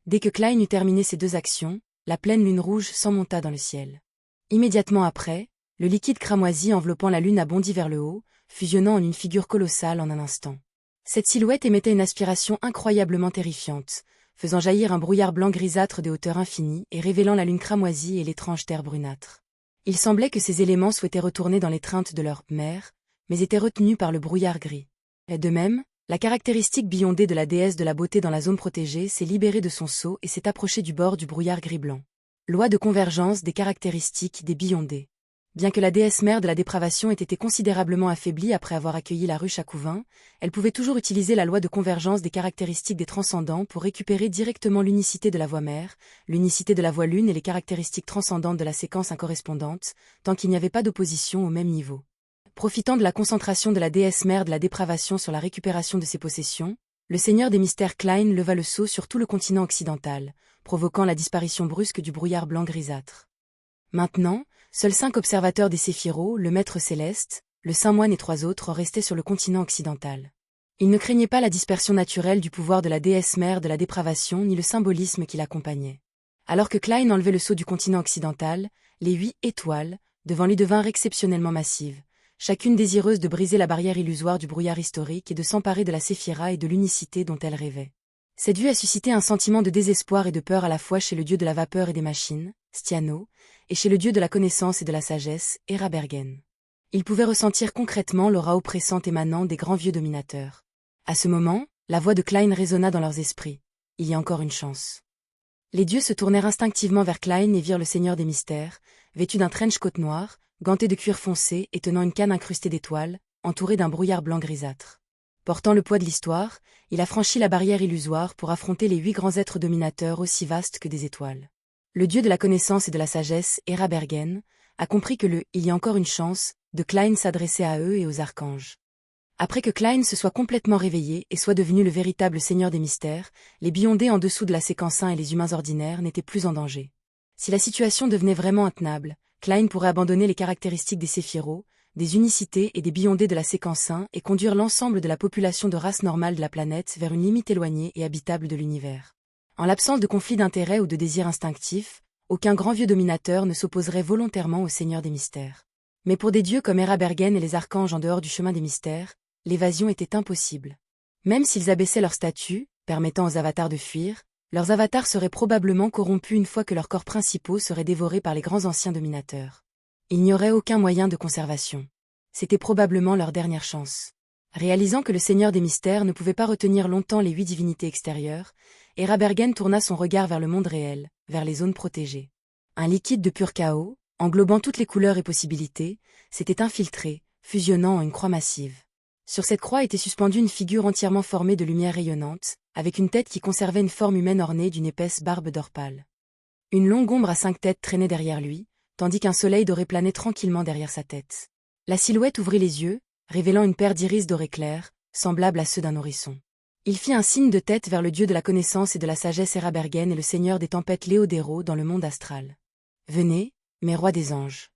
Dès que Klein eut terminé ces deux actions, la pleine lune rouge s'emmonta dans le ciel. Immédiatement après, le liquide cramoisi enveloppant la lune a bondi vers le haut, fusionnant en une figure colossale en un instant. Cette silhouette émettait une aspiration incroyablement terrifiante, faisant jaillir un brouillard blanc grisâtre de hauteur infinie et révélant la lune cramoisie et l'étrange terre brunâtre. Il semblait que ces éléments souhaitaient retourner dans l'étreinte de leur mère, mais étaient retenus par le brouillard gris. Et de même, la caractéristique Beyondé de la déesse de la beauté dans la zone protégée s'est libérée de son sceau et s'est approchée du bord du brouillard gris-blanc. Loi de convergence des caractéristiques des Beyondé. Bien que la déesse mère de la dépravation ait été considérablement affaiblie après avoir accueilli la ruche à Couvain, elle pouvait toujours utiliser la loi de convergence des caractéristiques des transcendants pour récupérer directement l'unicité de la voie mère, l'unicité de la voie lune et les caractéristiques transcendantes de la séquence incorrespondante, tant qu'il n'y avait pas d'opposition au même niveau. Profitant de la concentration de la déesse mère de la dépravation sur la récupération de ses possessions, le seigneur des mystères Klein leva le sceau sur tout le continent occidental, provoquant la disparition brusque du brouillard blanc grisâtre. Maintenant, seuls 5 observateurs des Séphiros, le maître céleste, le saint moine et 3 autres restaient sur le continent occidental. Ils ne craignaient pas la dispersion naturelle du pouvoir de la déesse mère de la dépravation ni le symbolisme qui l'accompagnait. Alors que Klein enlevait le sceau du continent occidental, les 8 étoiles, devant lui devinrent exceptionnellement massives, chacune désireuse de briser la barrière illusoire du brouillard historique et de s'emparer de la séphira et de l'unicité dont elle rêvait. Cette vue a suscité un sentiment de désespoir et de peur à la fois chez le dieu de la vapeur et des machines, Stiano, et chez le dieu de la connaissance et de la sagesse, Erabergen. Ils pouvaient ressentir concrètement l'aura oppressante émanant des grands vieux dominateurs. À ce moment, la voix de Klein résonna dans leurs esprits. Il y a encore une chance. Les dieux se tournèrent instinctivement vers Klein et virent le seigneur des mystères, vêtu d'un trench coat noir, ganté de cuir foncé et tenant une canne incrustée d'étoiles, entouré d'un brouillard blanc grisâtre. Portant le poids de l'histoire, il a franchi la barrière illusoire pour affronter les 8 grands êtres dominateurs aussi vastes que des étoiles. Le dieu de la connaissance et de la sagesse, Erabergen, a compris que « il y a encore une chance » de Klein s'adressait à eux et aux archanges. Après que Klein se soit complètement réveillé et soit devenu le véritable seigneur des mystères, les Beyondés en dessous de la séquence 1 et les humains ordinaires n'étaient plus en danger. Si la situation devenait vraiment intenable, Klein pourrait abandonner les caractéristiques des Séphiros, des unicités et des Beyondés de la séquence 1 et conduire l'ensemble de la population de race normale de la planète vers une limite éloignée et habitable de l'univers. En l'absence de conflit d'intérêts ou de désirs instinctifs, aucun grand vieux dominateur ne s'opposerait volontairement au Seigneur des mystères. Mais pour des dieux comme Erabergen et les archanges en dehors du chemin des mystères, l'évasion était impossible. Même s'ils abaissaient leur statut, permettant aux avatars de fuir, leurs avatars seraient probablement corrompus une fois que leurs corps principaux seraient dévorés par les grands anciens dominateurs. Il n'y aurait aucun moyen de conservation. C'était probablement leur dernière chance. Réalisant que le Seigneur des mystères ne pouvait pas retenir longtemps les 8 divinités extérieures, Erabergen tourna son regard vers le monde réel, vers les zones protégées. Un liquide de pur chaos, englobant toutes les couleurs et possibilités, s'était infiltré, fusionnant en une croix massive. Sur cette croix était suspendue une figure entièrement formée de lumière rayonnante, avec une tête qui conservait une forme humaine ornée d'une épaisse barbe d'or pâle. Une longue ombre à 5 têtes traînait derrière lui, tandis qu'un soleil doré planait tranquillement derrière sa tête. La silhouette ouvrit les yeux, révélant une paire d'iris dorés clairs, semblables à ceux d'un nourrisson. Il fit un signe de tête vers le dieu de la connaissance et de la sagesse Erabergen et le seigneur des tempêtes Léodéro dans le monde astral. « Venez, mes rois des anges. »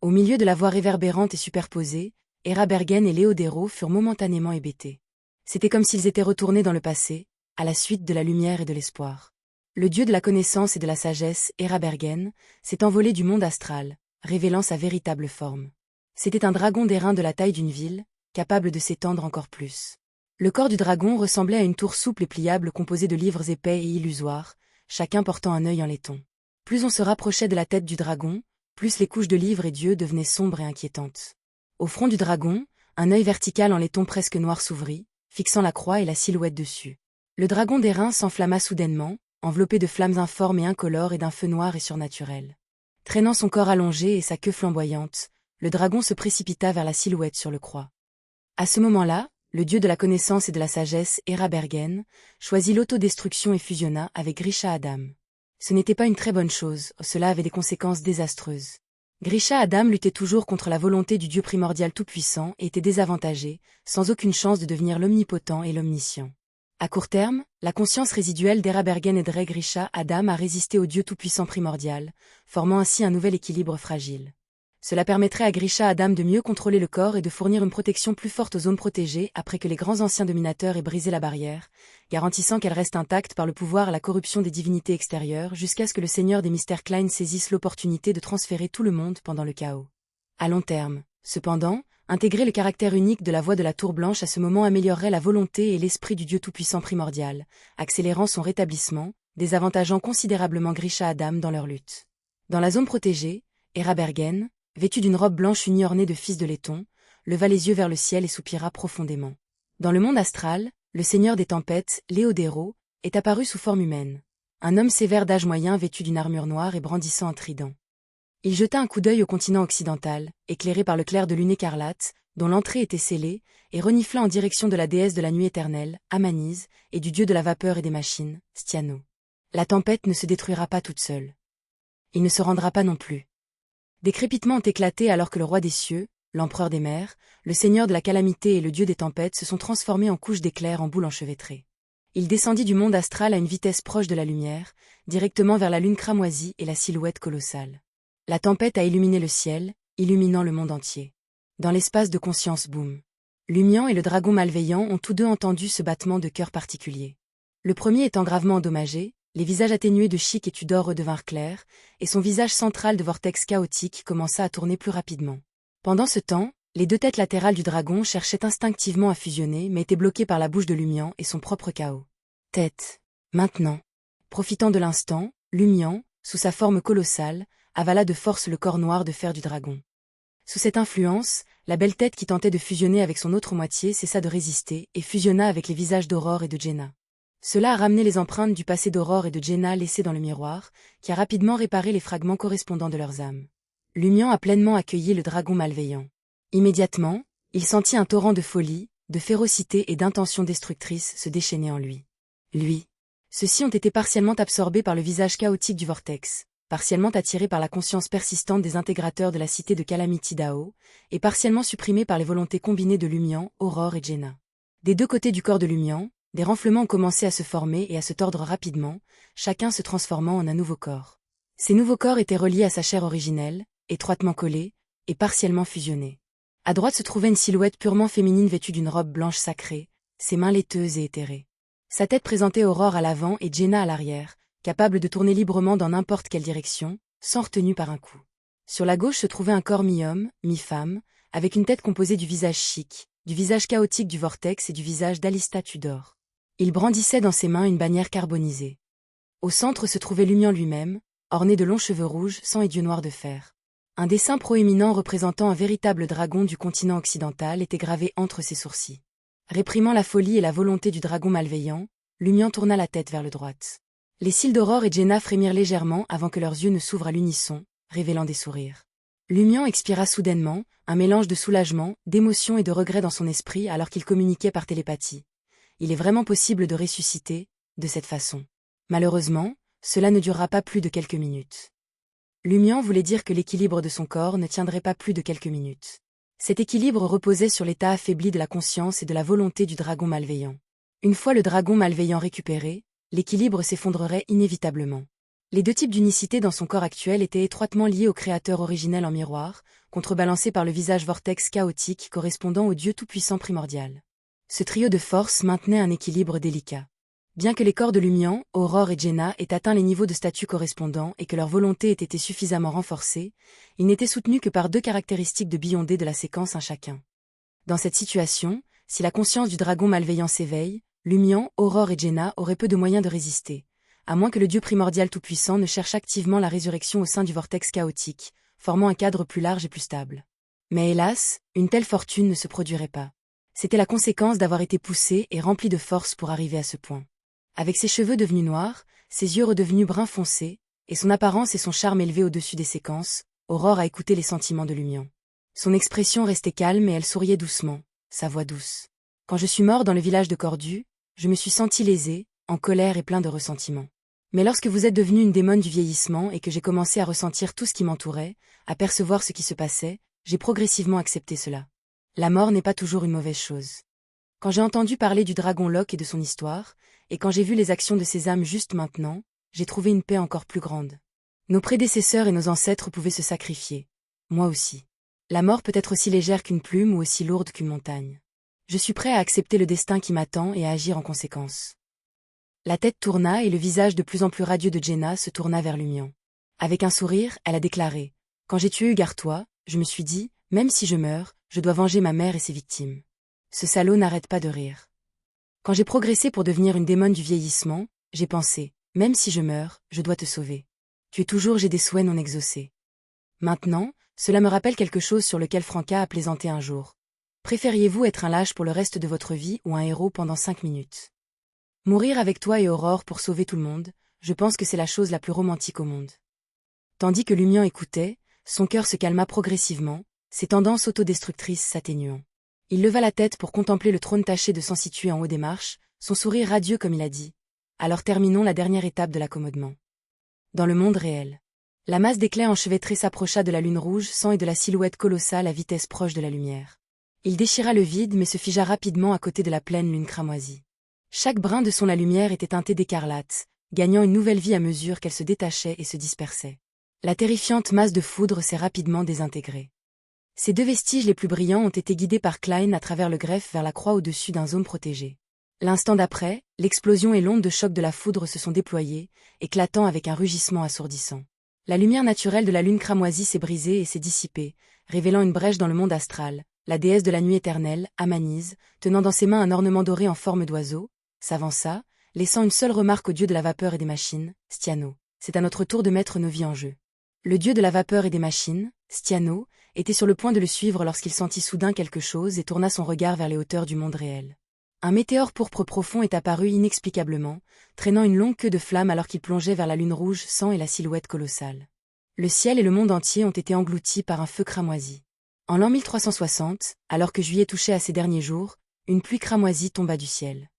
Au milieu de la voix réverbérante et superposée, Erabergen et Léodéro furent momentanément hébétés. C'était comme s'ils étaient retournés dans le passé, à la suite de la lumière et de l'espoir. Le dieu de la connaissance et de la sagesse, Erabergen, s'est envolé du monde astral, révélant sa véritable forme. C'était un dragon d'airain de la taille d'une ville, capable de s'étendre encore plus. Le corps du dragon ressemblait à une tour souple et pliable composée de livres épais et illusoires, chacun portant un œil en laiton. Plus on se rapprochait de la tête du dragon, plus les couches de livres et d'yeux devenaient sombres et inquiétantes. Au front du dragon, un œil vertical en laiton presque noir s'ouvrit, fixant la croix et la silhouette dessus. Le dragon d'airain s'enflamma soudainement, enveloppé de flammes informes et incolores et d'un feu noir et surnaturel. Traînant son corps allongé et sa queue flamboyante, le dragon se précipita vers la silhouette sur le croix. À ce moment-là, le dieu de la connaissance et de la sagesse, Erabergen, choisit l'autodestruction et fusionna avec Grisha Adam. Ce n'était pas une très bonne chose, cela avait des conséquences désastreuses. Grisha Adam luttait toujours contre la volonté du dieu primordial tout-puissant et était désavantagé, sans aucune chance de devenir l'omnipotent et l'omniscient. À court terme, la conscience résiduelle d'Erabergen aiderait Grisha Adam à résister au dieu tout-puissant primordial, formant ainsi un nouvel équilibre fragile. Cela permettrait à Grisha Adam de mieux contrôler le corps et de fournir une protection plus forte aux zones protégées après que les grands anciens dominateurs aient brisé la barrière, garantissant qu'elle reste intacte par le pouvoir et la corruption des divinités extérieures jusqu'à ce que le Seigneur des Mystères Klein saisisse l'opportunité de transférer tout le monde pendant le chaos. À long terme, cependant, intégrer le caractère unique de la voix de la Tour Blanche à ce moment améliorerait la volonté et l'esprit du Dieu Tout-Puissant primordial, accélérant son rétablissement, désavantageant considérablement Grisha Adam dans leur lutte. Dans la zone protégée, Hera Bergen, vêtue d'une robe blanche unie ornée de fils de laiton, leva les yeux vers le ciel et soupira profondément. Dans le monde astral, le seigneur des tempêtes, Léodéro, est apparu sous forme humaine. Un homme sévère d'âge moyen vêtu d'une armure noire et brandissant un trident. Il jeta un coup d'œil au continent occidental, éclairé par le clair de lune écarlate, dont l'entrée était scellée, et renifla en direction de la déesse de la nuit éternelle, Amanise, et du dieu de la vapeur et des machines, Stiano. La tempête ne se détruira pas toute seule. Il ne se rendra pas non plus. Des crépitements ont éclaté alors que le roi des cieux, l'empereur des mers, le seigneur de la calamité et le dieu des tempêtes se sont transformés en couches d'éclairs en boules enchevêtrées. Il descendit du monde astral à une vitesse proche de la lumière, directement vers la lune cramoisie et la silhouette colossale. La tempête a illuminé le ciel, illuminant le monde entier. Dans l'espace de conscience boum. Lumian et le dragon malveillant ont tous deux entendu ce battement de cœur particulier. Le premier étant gravement endommagé, les visages atténués de Chic et Tudor redevinrent clairs, et son visage central de vortex chaotique commença à tourner plus rapidement. Pendant ce temps, les deux têtes latérales du dragon cherchaient instinctivement à fusionner mais étaient bloquées par la bouche de Lumian et son propre chaos. Tête. Maintenant. Profitant de l'instant, Lumian, sous sa forme colossale, avala de force le corps noir de fer du dragon. Sous cette influence, la belle tête qui tentait de fusionner avec son autre moitié cessa de résister et fusionna avec les visages d'Aurore et de Jenna. Cela a ramené les empreintes du passé d'Aurore et de Jenna laissées dans le miroir, qui a rapidement réparé les fragments correspondants de leurs âmes. Lumian a pleinement accueilli le dragon malveillant. Immédiatement, il sentit un torrent de folie, de férocité et d'intentions destructrices se déchaîner en lui. Ceux-ci ont été partiellement absorbés par le visage chaotique du vortex, partiellement attirés par la conscience persistante des intégrateurs de la cité de Calamity Dao, et partiellement supprimés par les volontés combinées de Lumian, Aurore et Jenna. Des deux côtés du corps de Lumian, des renflements ont commencé à se former et à se tordre rapidement, chacun se transformant en un nouveau corps. Ces nouveaux corps étaient reliés à sa chair originelle, étroitement collés, et partiellement fusionnés. À droite se trouvait une silhouette purement féminine vêtue d'une robe blanche sacrée, ses mains laiteuses et éthérées. Sa tête présentait Aurore à l'avant et Jenna à l'arrière, capable de tourner librement dans n'importe quelle direction, sans retenue par un coup. Sur la gauche se trouvait un corps mi-homme, mi-femme, avec une tête composée du visage Chic, du visage chaotique du vortex et du visage d'Alista Tudor. Il brandissait dans ses mains une bannière carbonisée. Au centre se trouvait Lumian lui-même, orné de longs cheveux rouges, sang et d'yeux noirs de fer. Un dessin proéminent représentant un véritable dragon du continent occidental était gravé entre ses sourcils. Réprimant la folie et la volonté du dragon malveillant, Lumian tourna la tête vers le droite. Les cils d'Aurore et Jenna frémirent légèrement avant que leurs yeux ne s'ouvrent à l'unisson, révélant des sourires. Lumian expira soudainement, un mélange de soulagement, d'émotion et de regret dans son esprit alors qu'il communiquait par télépathie. Il est vraiment possible de ressusciter, de cette façon. Malheureusement, cela ne durera pas plus de quelques minutes. Lumian voulait dire que l'équilibre de son corps ne tiendrait pas plus de quelques minutes. Cet équilibre reposait sur l'état affaibli de la conscience et de la volonté du dragon malveillant. Une fois le dragon malveillant récupéré, l'équilibre s'effondrerait inévitablement. Les deux types d'unicité dans son corps actuel étaient étroitement liés au créateur originel en miroir, contrebalancé par le visage vortex chaotique correspondant au Dieu tout-puissant primordial. Ce trio de forces maintenait un équilibre délicat. Bien que les corps de Lumian, Aurore et Jenna aient atteint les niveaux de statut correspondants et que leur volonté ait été suffisamment renforcée, ils n'étaient soutenus que par deux caractéristiques de Beyondé de la séquence un chacun. Dans cette situation, si la conscience du dragon malveillant s'éveille, Lumian, Aurore et Jenna auraient peu de moyens de résister, à moins que le Dieu primordial tout-puissant ne cherche activement la résurrection au sein du vortex chaotique, formant un cadre plus large et plus stable. Mais hélas, une telle fortune ne se produirait pas. C'était la conséquence d'avoir été poussé et rempli de force pour arriver à ce point. Avec ses cheveux devenus noirs, ses yeux redevenus brun foncé, et son apparence et son charme élevés au-dessus des séquences, Aurore a écouté les sentiments de Lumian. Son expression restait calme et elle souriait doucement, sa voix douce. Quand je suis mort dans le village de Cordu, je me suis senti lésé, en colère et plein de ressentiment. Mais lorsque vous êtes devenue une démone du vieillissement et que j'ai commencé à ressentir tout ce qui m'entourait, à percevoir ce qui se passait, j'ai progressivement accepté cela. La mort n'est pas toujours une mauvaise chose. Quand j'ai entendu parler du dragon Locke et de son histoire, et quand j'ai vu les actions de ces âmes juste maintenant, j'ai trouvé une paix encore plus grande. Nos prédécesseurs et nos ancêtres pouvaient se sacrifier. Moi aussi. La mort peut être aussi légère qu'une plume ou aussi lourde qu'une montagne. Je suis prêt à accepter le destin qui m'attend et à agir en conséquence. La tête tourna et le visage de plus en plus radieux de Jenna se tourna vers Lumion. Avec un sourire, elle a déclaré « Quand j'ai tué Ugartois, je me suis dit, même si je meurs, je dois venger ma mère et ses victimes. » Ce salaud n'arrête pas de rire. Quand j'ai progressé pour devenir une démone du vieillissement, j'ai pensé, même si je meurs, je dois te sauver. Tu es toujours j'ai des souhaits non exaucés. Maintenant, cela me rappelle quelque chose sur lequel Franca a plaisanté un jour. Préfériez-vous être un lâche pour le reste de votre vie ou un héros pendant 5 minutes? Mourir avec toi et Aurore pour sauver tout le monde, je pense que c'est la chose la plus romantique au monde. Tandis que Lumion écoutait, son cœur se calma progressivement, ses tendances autodestructrices s'atténuant. Il leva la tête pour contempler le trône taché de sang situé en haut des marches, son sourire radieux comme il a dit. Alors terminons la dernière étape de l'accommodement. Dans le monde réel. La masse d'éclairs enchevêtrés s'approcha de la lune rouge sang et de la silhouette colossale à vitesse proche de la lumière. Il déchira le vide mais se figea rapidement à côté de la pleine lune cramoisie. Chaque brin de son la lumière était teinté d'écarlate, gagnant une nouvelle vie à mesure qu'elle se détachait et se dispersait. La terrifiante masse de foudre s'est rapidement désintégrée. Ces deux vestiges les plus brillants ont été guidés par Klein à travers le greffe vers la croix au-dessus d'un zone protégé. L'instant d'après, l'explosion et l'onde de choc de la foudre se sont déployées, éclatant avec un rugissement assourdissant. La lumière naturelle de la lune cramoisie s'est brisée et s'est dissipée, révélant une brèche dans le monde astral. La déesse de la nuit éternelle, Amanise, tenant dans ses mains un ornement doré en forme d'oiseau, s'avança, laissant une seule remarque au dieu de la vapeur et des machines, Stiano. C'est à notre tour de mettre nos vies en jeu. Le dieu de la vapeur et des machines, Stiano, était sur le point de le suivre lorsqu'il sentit soudain quelque chose et tourna son regard vers les hauteurs du monde réel. Un météore pourpre profond est apparu inexplicablement, traînant une longue queue de flamme alors qu'il plongeait vers la lune rouge sang et la silhouette colossale. Le ciel et le monde entier ont été engloutis par un feu cramoisi. En l'an 1360, alors que juillet touchait à ses derniers jours, une pluie cramoisie tomba du ciel.